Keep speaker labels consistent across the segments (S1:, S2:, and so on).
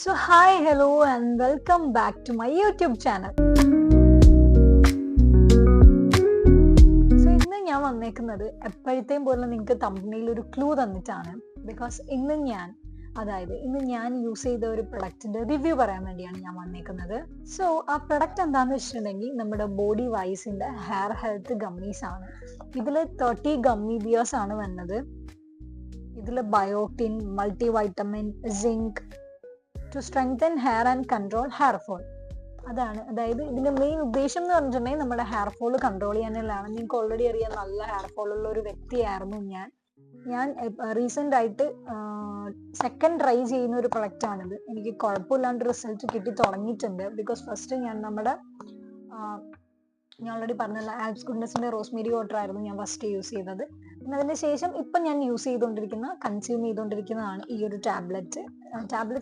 S1: So hi, hello and welcome back to my YouTube channel. So ഇന്ന് ഞാൻ വന്നേക്കുന്നത് എപ്പോഴത്തെയും പോലെ നിങ്ങൾക്ക് തമ്പനിയിൽ ഒരു ക്ലൂ തന്നിട്ടാണ്. ബിക്കോസ് ഇന്ന് ഞാൻ യൂസ് ചെയ്ത ഒരു പ്രൊഡക്റ്റിന്റെ റിവ്യൂ പറയാൻ വേണ്ടിയാണ് ഞാൻ വന്നേക്കുന്നത്. സോ ആ പ്രൊഡക്റ്റ് എന്താണെന്ന് വെച്ചിട്ടുണ്ടെങ്കിൽ നമ്മുടെ ബോഡി വൈസിന്റെ ഹെയർ ഹെൽത്ത് ഗമ്മീസ് ആണ്. ഇതിൽ 30 ഗമ്മി ബിയേഴ്സ് ആണ് വന്നത്. ഇതിൽ biotin, multi vitamin, zinc to strengthen hair and control hair fall. അതായത് ഇതിന്റെ മെയിൻ ഉദ്ദേശം എന്ന് പറഞ്ഞിട്ടുണ്ടെങ്കിൽ നമ്മുടെ ഹെയർ ഫോൾ കൺട്രോൾ ചെയ്യാനുള്ളതാണ്. നിങ്ങൾക്ക് ഓൾറെഡി അറിയാം, നല്ല ഹെയർ ഫോൾ ഉള്ള ഒരു വ്യക്തിയായിരുന്നു ഞാൻ റീസെന്റ് ആയിട്ട് സെക്കൻഡ് ട്രൈ ചെയ്യുന്ന ഒരു പ്രൊഡക്റ്റ് ആണിത്. എനിക്ക് കുഴപ്പമില്ലാണ്ട് റിസൾട്ട് കിട്ടി തുടങ്ങിയിട്ടുണ്ട്. ബിക്കോസ് ഫസ്റ്റ് ഞാൻ ഓൾറെഡി പറഞ്ഞല്ല, ആൽപ്സ് ഗുഡ്നസിന്റെ റോസ്മേരി വാട്ടർ ആയിരുന്നു ഞാൻ ഫസ്റ്റ് യൂസ് ചെയ്തത്. പിന്നെ അതിന് ശേഷം ഇപ്പം ഞാൻ കൺസ്യൂം ചെയ്തുകൊണ്ടിരിക്കുന്നതാണ് ഈ ഒരു ടാബ്ലറ്റ്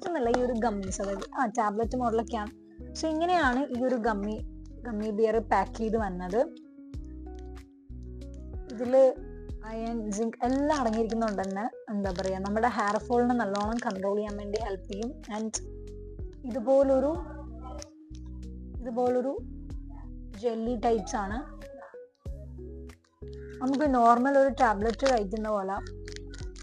S1: എന്നല്ല, ഈ ഒരു ഗമ്മീസ്, അതായത് ടാബ്ലറ്റ് മോഡലൊക്കെയാണ്. സോ ഇങ്ങനെയാണ് ഈ ഒരു ഗമ്മി ബിയർ പാക്ക് ചെയ്ത് വന്നത്. ഇതില് അയൺ, സിങ്ക് എല്ലാം അടങ്ങിയിരിക്കുന്നതുകൊണ്ട് തന്നെ എന്താ പറയാ, നമ്മുടെ ഹെയർ ഫോളിനെ നല്ലോണം കൺട്രോൾ ചെയ്യാൻ വേണ്ടി ഹെൽപ്പ് ചെയ്യും. ആൻഡ് ഇതുപോലൊരു ജെല്ലി ടൈപ്സ് ആണ്. നമുക്ക് നോർമൽ ഒരു ടാബ്ലറ്റ് കഴിക്കുന്ന പോലെ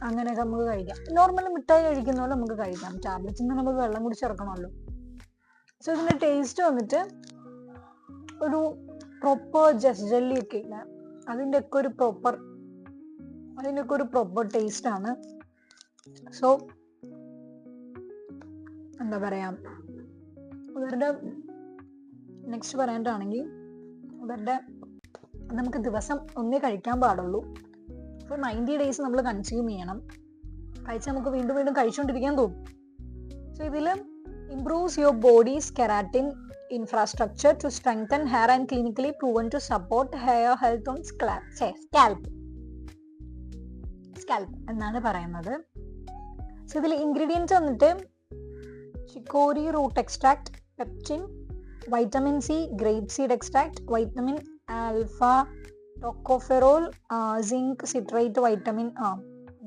S1: അങ്ങനെയൊക്കെ നമുക്ക് കഴിക്കാം. നോർമൽ മിഠായി കഴിക്കുന്ന പോലെ നമുക്ക് കഴിക്കാം. ടാബ്ലറ്റിൽ നിന്ന് നമുക്ക് വെള്ളം കുടിച്ചിറക്കണമല്ലോ. സോ ഇതിന്റെ ടേസ്റ്റ് വന്നിട്ട് ഒരു പ്രോപ്പർ ജെല്ലി ഒക്കെ ഇല്ല, അതിൻ്റെ ഒക്കെ ഒരു പ്രോപ്പർ ടേസ്റ്റ് ആണ്. സോ എന്താ പറയാ, ഇവരുടെ നെക്സ്റ്റ് പറയാനാണെങ്കിൽ നമുക്ക് ദിവസം ഒന്നേ കഴിക്കാൻ പാടുള്ളൂ. അപ്പോൾ 90 days നമ്മൾ കൺസ്യൂം ചെയ്യണം. കഴിച്ചാൽ നമുക്ക് വീണ്ടും വീണ്ടും കഴിച്ചുകൊണ്ടിരിക്കാൻ തോന്നും. സോ ഇതിൽ improves your body's keratin infrastructure to strengthen hair and clinically proven to support hair health on scalp എന്നാണ് പറയുന്നത്. സോ ഇതിൽ ഇൻഗ്രീഡിയൻസ് വന്നിട്ട് chicory root extract, pectin, vitamin C, grape seed extract, vitamin alpha tocopherol, zinc citrate, vitamin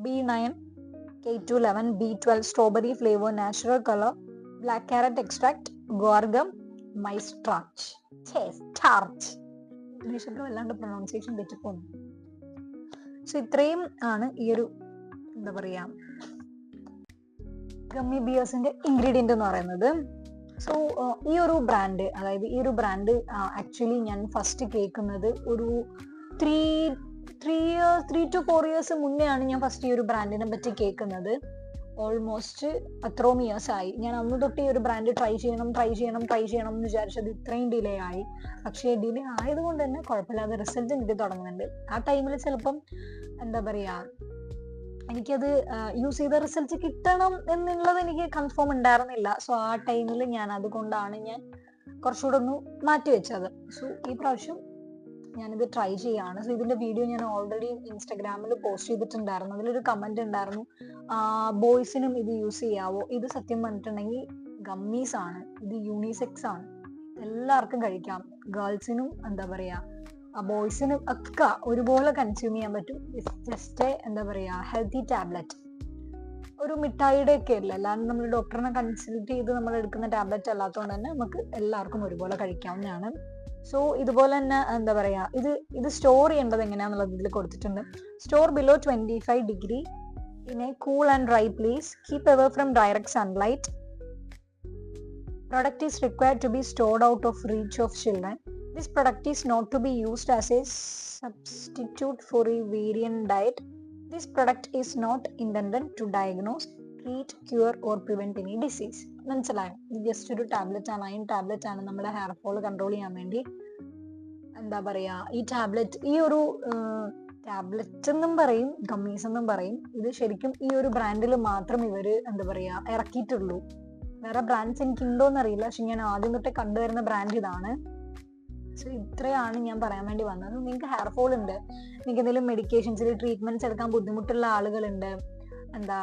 S1: B9, K211, B12, strawberry flavour, natural colour, black carrot extract, guar gum, maize starch. ഇംഗ്ലീഷൊക്കെ വല്ലാണ്ട് pronunciation തെറ്റിപ്പോന്നു. So ഇത്രയും ആണ് ഈ ഒരു എന്താ പറയാ ഗമ്മി ബിയേഴ്സിന്റെ ഇൻഗ്രീഡിയന്റ് എന്ന് പറയുന്നത്. സോ ഈ ഒരു ബ്രാൻഡ് ആക്ച്വലി ഞാൻ ഫസ്റ്റ് കേൾക്കുന്നത് ഒരു 3 to 4 years മുന്നേ ആണ് ഞാൻ ഫസ്റ്റ് ഈ ഒരു ബ്രാൻഡിനെ പറ്റി കേൾക്കുന്നത്. ഓൾമോസ്റ്റ് അത്രയും ഇയേഴ്സ് ആയി. ഞാൻ അന്ന് തൊട്ട് ഈ ഒരു ബ്രാൻഡ് ട്രൈ ചെയ്യണം എന്ന് വിചാരിച്ചത് ഇത്രയും ഡിലേ ആയി. പക്ഷേ ഡിലേ ആയതുകൊണ്ട് തന്നെ കുഴപ്പമില്ലാതെ റിസൾട്ട് കിട്ടി തുടങ്ങുന്നുണ്ട്. ആ ടൈമിൽ ചിലപ്പം എന്താ പറയാ, എനിക്കത് യൂസ് ചെയ്ത റിസൾട്ട് കിട്ടണം എന്നുള്ളത് എനിക്ക് കൺഫേം ഉണ്ടായിരുന്നില്ല. സോ ആ ടൈമിൽ അതുകൊണ്ടാണ് ഞാൻ കുറച്ചുകൂടെ ഒന്ന് മാറ്റി വെച്ചത്. സോ ഈ പ്രാവശ്യം ഞാനിത് ട്രൈ ചെയ്യാണ്. സോ ഇതിന്റെ വീഡിയോ ഞാൻ ഓൾറെഡി ഇൻസ്റ്റാഗ്രാമിൽ പോസ്റ്റ് ചെയ്തിട്ടുണ്ടായിരുന്നു. അതിലൊരു കമന്റ് ഉണ്ടായിരുന്നു, ബോയ്സിനും ഇത് യൂസ് ചെയ്യാവോ? ഇത് സത്യം പറഞ്ഞിട്ടുണ്ടെങ്കിൽ ഗമ്മീസ് ആണ്, ഇത് യൂണിസെക്സ് ആണ്, എല്ലാവർക്കും കഴിക്കാം. ഗേൾസിനും എന്താ പറയാ ബോയ്സിനും ഒക്കെ ഒരുപോലെ കൺസ്യൂം ചെയ്യാൻ പറ്റും. ജസ്റ്റ് എന്താ പറയാ ഹെൽത്തി ടാബ്ലറ്റ്, ഒരു മിഠായിയുടെ ഒക്കെ അല്ല, അല്ലാണ്ട് നമ്മൾ ഡോക്ടറിനെ കൺസൾട്ട് ചെയ്ത് നമ്മൾ എടുക്കുന്ന ടാബ്ലറ്റ് അല്ലാത്തതുകൊണ്ട് തന്നെ നമുക്ക് എല്ലാവർക്കും ഒരുപോലെ കഴിക്കാവുന്നതാണ്. സോ ഇതുപോലെ തന്നെ എന്താ പറയാ, ഇത് സ്റ്റോർ ചെയ്യേണ്ടത് എങ്ങനെയാന്നുള്ളത് ഇതിൽ കൊടുത്തിട്ടുണ്ട്. Store below 25 degree in a cool and dry place. Keep away from direct sunlight. Product is required to be stored out of reach of children. This product is not to be used as a substitute for a vegan diet. This product is not intended to diagnose, treat, cure or prevent any disease. മനസ്സിലായോ? ഇത് just ഒരു tablet ആണ് നമ്മുടെ hair fall control ചെയ്യാൻ വേണ്ടി. എന്താ പറയാ, ഈ ഒരു ടാബ്ലറ്റ് എന്നും പറയും, ഗമ്മീസ് എന്നും പറയും. ഇത് ശരിക്കും ഈ ഒരു ബ്രാൻഡിൽ മാത്രം ഇവര് എന്താ പറയാ ഇറക്കിയിട്ടുള്ളൂ. വേറെ ബ്രാൻഡ്സ് എനിക്ക് ഉണ്ടോന്നറിയില്ല, പക്ഷെ ഞാൻ ആദ്യം തൊട്ടേ കണ്ടുവരുന്ന ബ്രാൻഡ് ഇതാണ്. സോ ഇത്രയാണ് ഞാൻ പറയാൻ വേണ്ടി വന്നത്. നിങ്ങൾക്ക് ഹെയർ ഫോൾ ഉണ്ട്, നിങ്ങൾക്ക് എന്തെങ്കിലും മെഡിക്കേഷൻസിൽ ട്രീറ്റ്മെന്റ്സ് എടുക്കാൻ ബുദ്ധിമുട്ടുള്ള ആളുകളുണ്ട്, എന്താ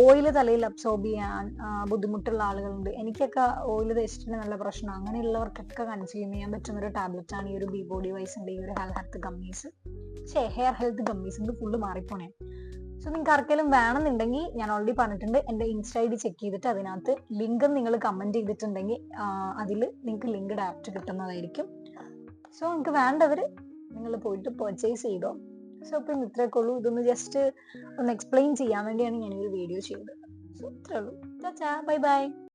S1: ഓയില് തലയിൽ അബ്സോർബ് ചെയ്യാൻ ബുദ്ധിമുട്ടുള്ള ആളുകളുണ്ട്. എനിക്കൊക്കെ ഓയില് തേച്ചിട്ട് നല്ല പ്രശ്നം, അങ്ങനെയുള്ളവർക്കൊക്കെ കൺസ്യൂം ചെയ്യാൻ പറ്റുന്ന ഒരു ടാബ്ലറ്റ് ആണ് ഈ ഒരു ബി ബോഡി വൈസിന്റെ ഈ ഒരു ഹെയർ ഹെൽത്ത് ഗമ്മീസ്. ഫുള്ള് മാറിപ്പോണേ. സോ നിങ്ങൾക്ക് ആർക്കെങ്കിലും വേണമെന്നുണ്ടെങ്കിൽ ഞാൻ ഓൾറെഡി പറഞ്ഞിട്ടുണ്ട്, എൻ്റെ ഇൻസ്റ്റ ഐ ഡി ചെക്ക് ചെയ്തിട്ട് അതിനകത്ത് ലിങ്ക് നിങ്ങൾ കമൻറ്റ് ചെയ്തിട്ടുണ്ടെങ്കിൽ അതിൽ നിങ്ങൾക്ക് ലിങ്ക് ഡയറക്റ്റ് കിട്ടുന്നതായിരിക്കും. സോ നിങ്ങൾക്ക് വേണ്ടവർ നിങ്ങൾ പോയിട്ട് പർച്ചേസ് ചെയ്തോ. സോ ഇപ്പം ഇത്രയൊക്കെ ഉള്ളൂ. ഇതൊന്ന് ജസ്റ്റ് ഒന്ന് എക്സ്പ്ലെയിൻ ചെയ്യാൻ വേണ്ടിയാണ് ഞാൻ ഈ ഒരു വീഡിയോ ചെയ്തത്. സോ ഇത്രേ ഉള്ളൂ. Bye bye.